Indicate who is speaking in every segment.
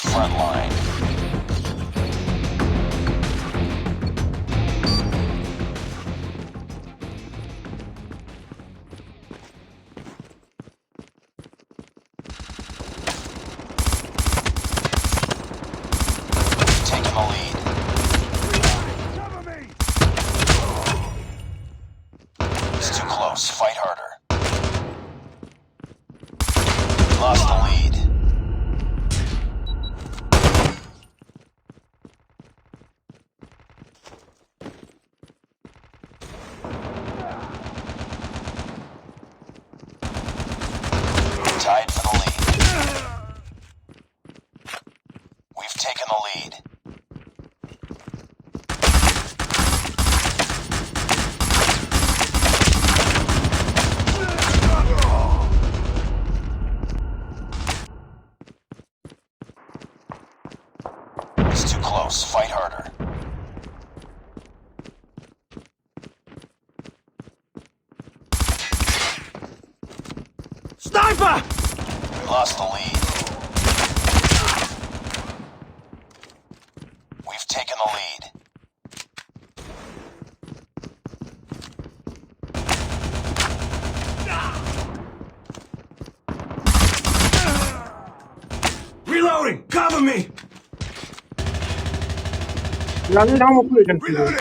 Speaker 1: Front line. Taking the lead. It's too close. Fight harder. We lost the lead. Tied for the lead. We've taken the lead. It's too close. Fight harder.
Speaker 2: Sniper!
Speaker 1: We lost the lead. We've taken the lead.
Speaker 2: Reloading! Cover me!
Speaker 3: Reloading!
Speaker 2: Reloading!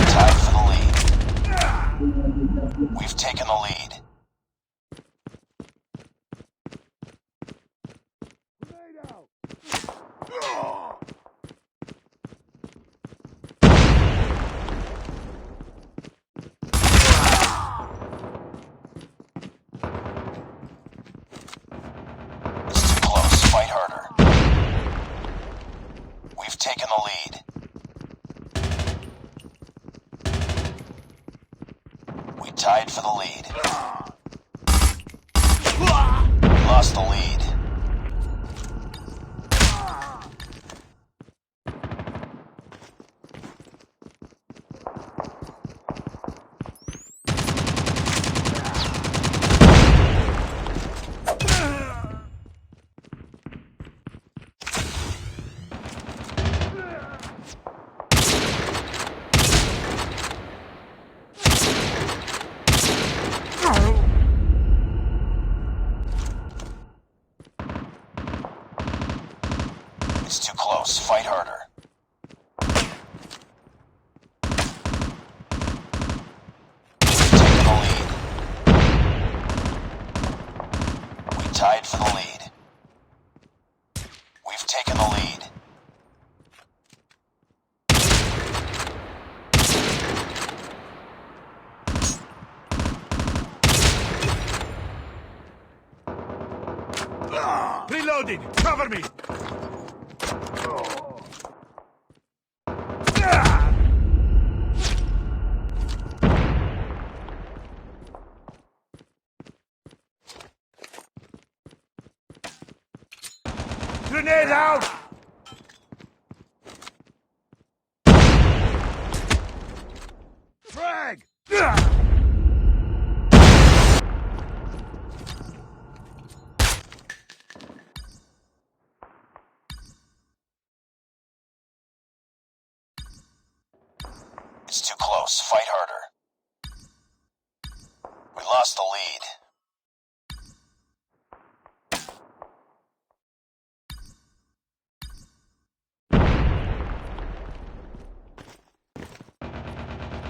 Speaker 1: Tied for the lead. We've taken the lead. It's too close. Fight harder. We've taken the lead. We tied for the lead. We lost the lead. It's too close. Fight harder. We've taken the lead. We tied for the lead. We've taken the lead.
Speaker 2: Reloading! Cover me! Grenade out! Frag!
Speaker 1: It's too close. Fight harder. We lost the lead.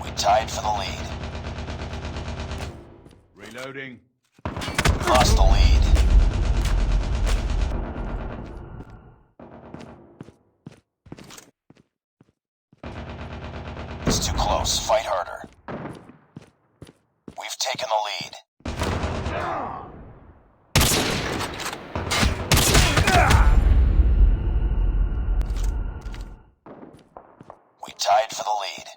Speaker 1: We tied for the lead.
Speaker 2: Reloading.
Speaker 1: We lost the lead. It's too close. Fight harder. We've taken the lead. We tied for the lead.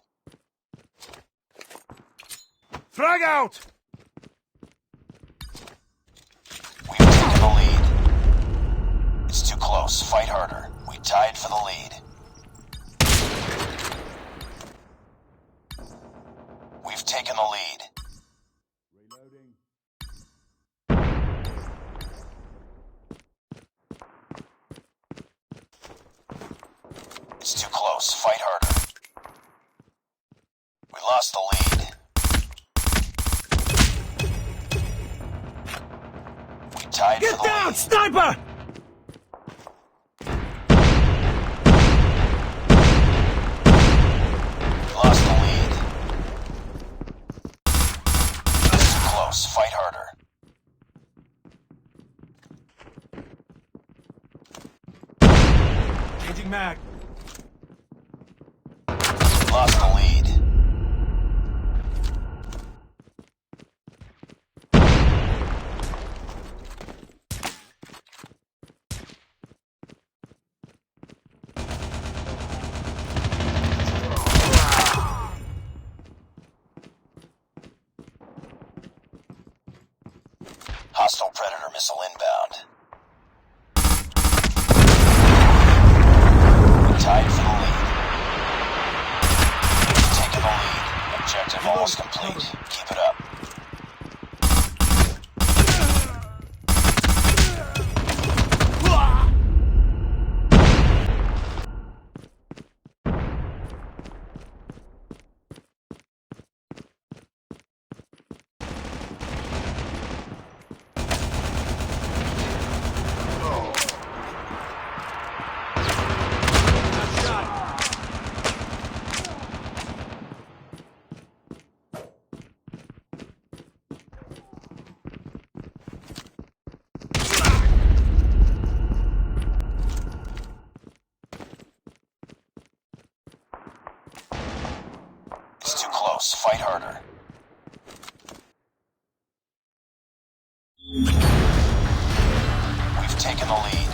Speaker 2: Frag out!
Speaker 1: close. Fight harder. We tied for the lead. We've taken the lead.
Speaker 2: Reloading.
Speaker 1: It's too close. Fight harder. We lost the lead. We tied
Speaker 2: Get
Speaker 1: for the
Speaker 2: down,
Speaker 1: lead.
Speaker 2: sniper!
Speaker 1: We lost the lead. It's too close. Fight harder.
Speaker 2: Changing mag.
Speaker 1: We lost the lead. Hostile Predator missile inbound. We tied for the lead. We've taken the lead. Objective almost complete. Keep it up. It's too close. Fight harder. We've taken the lead.